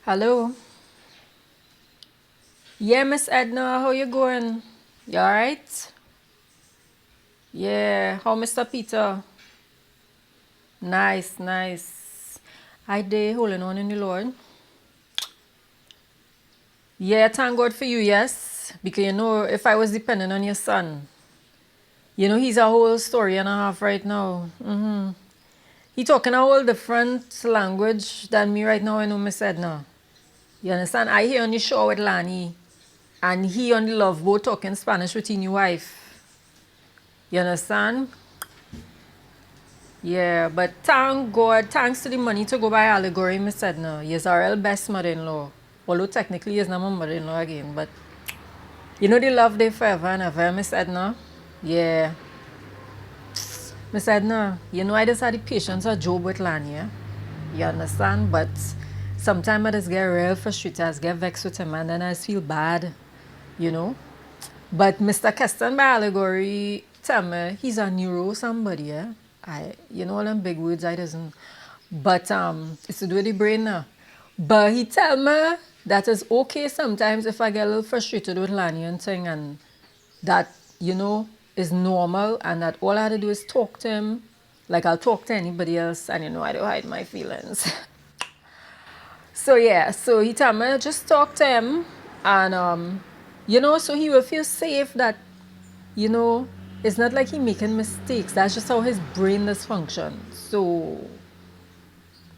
Hello. Yeah, Miss Edna, how you going? You alright? Yeah, how Mr. Peter? Nice, nice. I day holding on in the Lord. Yeah, thank God for you, yes. Because if I was dependent on your son, he's a whole story and a half right now. He talking a whole different language than me right now, Miss Edna. You understand? I hear on the show with Lani, and he on the love boat talking Spanish with his new wife. You understand? Yeah, but thank God, thanks to the money to go by Allegori, me said no. He's our real best mother-in-law. Although technically he's not my mother-in-law again, but the love they forever and ever, me said no. Yeah. Me said no. I just had the patience of Job with Lani, yeah? You understand? But sometimes I just get real frustrated, I just get vexed with him, and then I just feel bad, you know? But Mr. Kheston by Allegori tell me he's a neuro somebody, yeah? All them big words I doesn't. But it's to do with the brain now. But he tell me that it's okay sometimes if I get a little frustrated with Lani and thing, and that, is normal, and that all I have to do is talk to him like I'll talk to anybody else, and I don't hide my feelings. So yeah, so he tell me just talk to him, and so he will feel safe that it's not like he making mistakes. That's just how his brain does function. So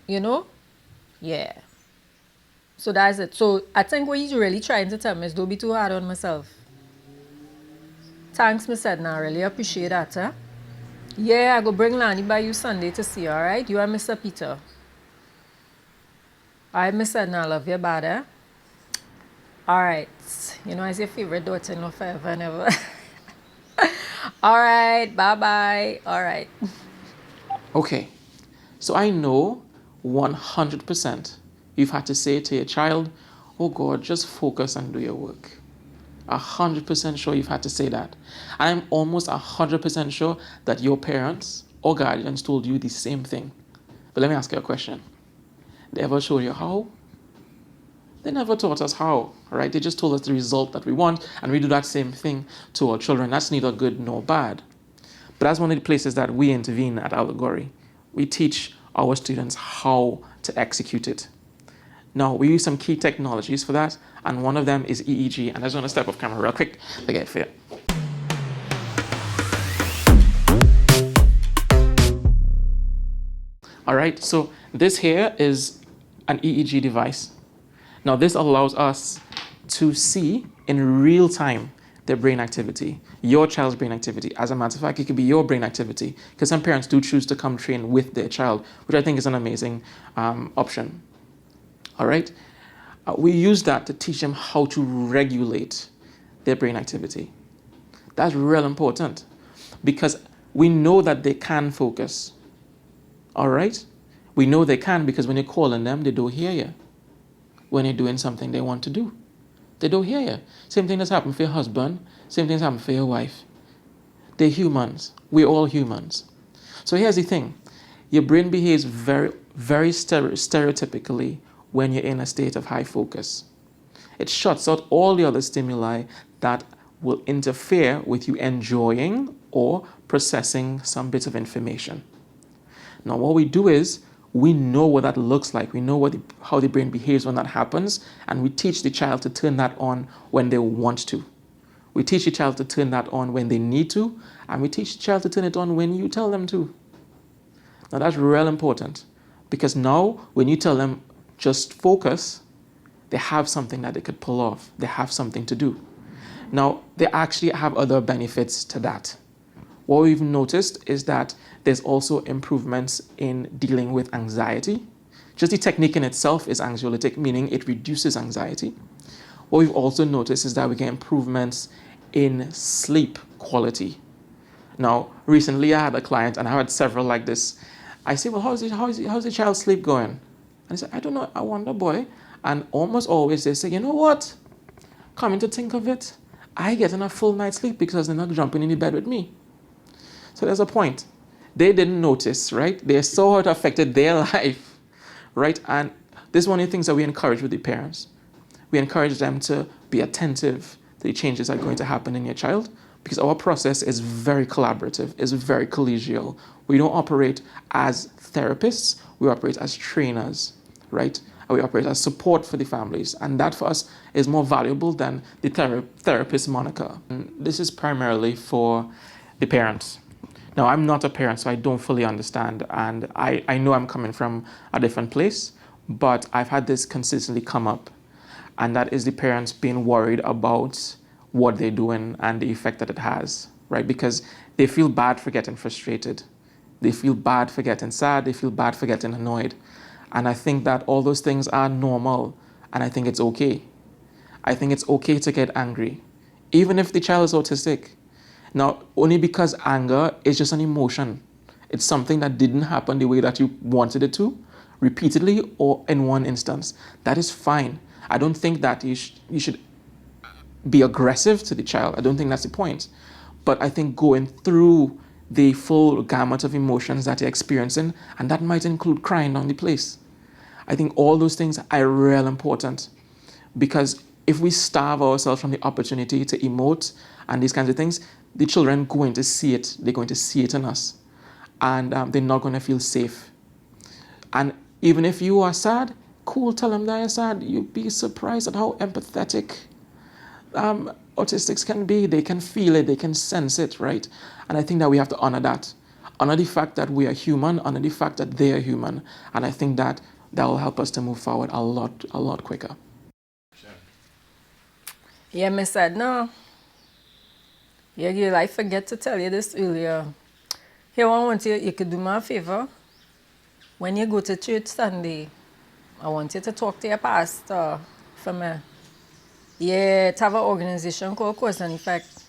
yeah. So that's it. So I think what he's really trying to tell me is don't be too hard on myself. Thanks, Miss Edna. I really appreciate that. Huh? Yeah, I go bring Lani by you Sunday to see, all right? You and Mr. Peter. All right, Miss Edna, I love you bad, eh? All right. As your favorite daughter-in-law forever and ever. All right. Bye-bye. All right. Okay. So I know 100% you've had to say to your child, oh God, just focus and do your work. 100% sure you've had to say that. I'm almost 100% sure that your parents or guardians told you the same thing. But let me ask you a question. They ever showed you how? They never taught us how, right? They just told us the result that we want, and we do that same thing to our children. That's neither good nor bad. But that's one of the places that we intervene at Allegori. We teach our students how to execute it. Now, we use some key technologies for that, and one of them is EEG. And I just want to step off camera real quick to get fit. All right, so this here is an EEG device. Now, this allows us to see in real time their brain activity, your child's brain activity. As a matter of fact, it could be your brain activity, because some parents do choose to come train with their child, which I think is an amazing option. All right? We use that to teach them how to regulate their brain activity. That's real important, because we know that they can focus. All right? We know they can because when you're calling them, they don't hear you. When you're doing something they want to do, they don't hear you. Same thing that's happened for your husband, same thing that's happened for your wife. They're humans. We're all humans. So here's the thing. Your brain behaves very, very stereotypically when you're in a state of high focus. It shuts out all the other stimuli that will interfere with you enjoying or processing some bits of information. Now, what we do is we know what that looks like. We know how the brain behaves when that happens, and we teach the child to turn that on when they want to. We teach the child to turn that on when they need to, and we teach the child to turn it on when you tell them to. Now, that's real important, because now when you tell them just focus, they have something that they could pull off. They have something to do. Now, they actually have other benefits to that. What we've noticed is that there's also improvements in dealing with anxiety. Just the technique in itself is anxiolytic, meaning it reduces anxiety. What we've also noticed is that we get improvements in sleep quality. Now, recently I had a client, and I had several like this. I say, well, how's the child's sleep going? And he said, I don't know, I wonder, boy. And almost always they say, you know what? Coming to think of it, I get enough full night's sleep because they're not jumping in the bed with me. So there's a point. They didn't notice, right? They saw how it affected their life, right? And This is one of the things that we encourage with the parents. We encourage them to be attentive to the changes that are going to happen in your child, because our process is very collaborative, is very collegial. We don't operate as therapists, we operate as trainers, right? And we operate as support for the families. And that for us is more valuable than the therapist moniker. And this is primarily for the parents. Now, I'm not a parent, so I don't fully understand. And I know I'm coming from a different place, but I've had this consistently come up. And that is the parents being worried about what they're doing and the effect that it has, right? Because they feel bad for getting frustrated. They feel bad for getting sad. They feel bad for getting annoyed. And I think that all those things are normal, and I think it's okay. I think it's okay to get angry, even if the child is autistic. Now, only because anger is just an emotion. It's something that didn't happen the way that you wanted it to, repeatedly or in one instance. That is fine. I don't think that you should be aggressive to the child. I don't think that's the point. But I think going through the full gamut of emotions that you're experiencing, and that might include crying down the place. I think all those things are real important, because if we starve ourselves from the opportunity to emote and these kinds of things, the children are going to see it. They're going to see it in us, and they're not going to feel safe. And even if you are sad, cool, tell them that you're sad. You'd be surprised at how empathetic autistics can be. They can feel it, they can sense it, right? And I think that we have to honor that. Honor the fact that we are human, honor the fact that they are human. And I think that will help us to move forward a lot quicker. Yeah, Miss Edna. Yeah, girl, I forget to tell you this earlier. Here, I want you could do me a favor. When you go to church Sunday, I want you to talk to your pastor for me. Yeah, it's have an organization called Cause and Effect.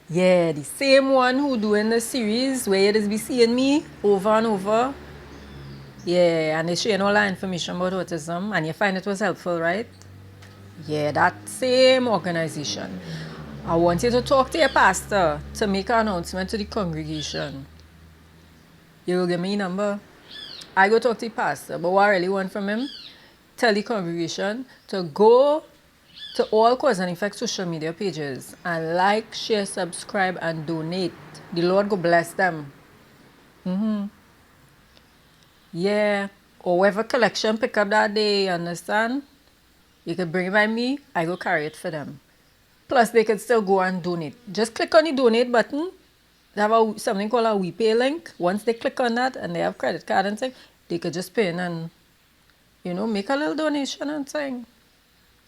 Yeah, the same one who doing the series where you just be seeing me over and over. Yeah, and they sharing all that information about autism, and you find it was helpful, right? Yeah, that same organization. I want you to talk to your pastor to make an announcement to the congregation. You will give me your number. I go talk to the pastor, but what I really want from him, tell the congregation to go to all Cause and Effect social media pages and like, share, subscribe, and donate. The Lord go bless them. Yeah, or whatever collection pick up that day, understand? You could bring it by me, I go carry it for them. Plus, they could still go and donate. Just click on the donate button. They have something called a WePay link. Once they click on that and they have credit card and thing, they could just pay in and, make a little donation and thing.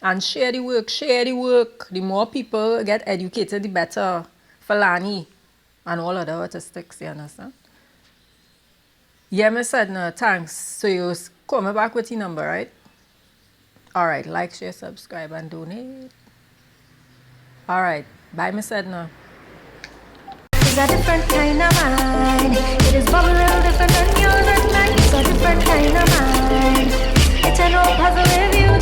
And share the work, share the work. The more people get educated, the better for Lani and all other autistics, you understand? Yeah, Miss Edna, thanks. So you call me back with your number, right? All right, like, share, subscribe, and donate. All right, bye, Miss Edna. It's a different kind of mind. It is but a little different than yours and mine. It's a different kind of mind. It's an old puzzle if you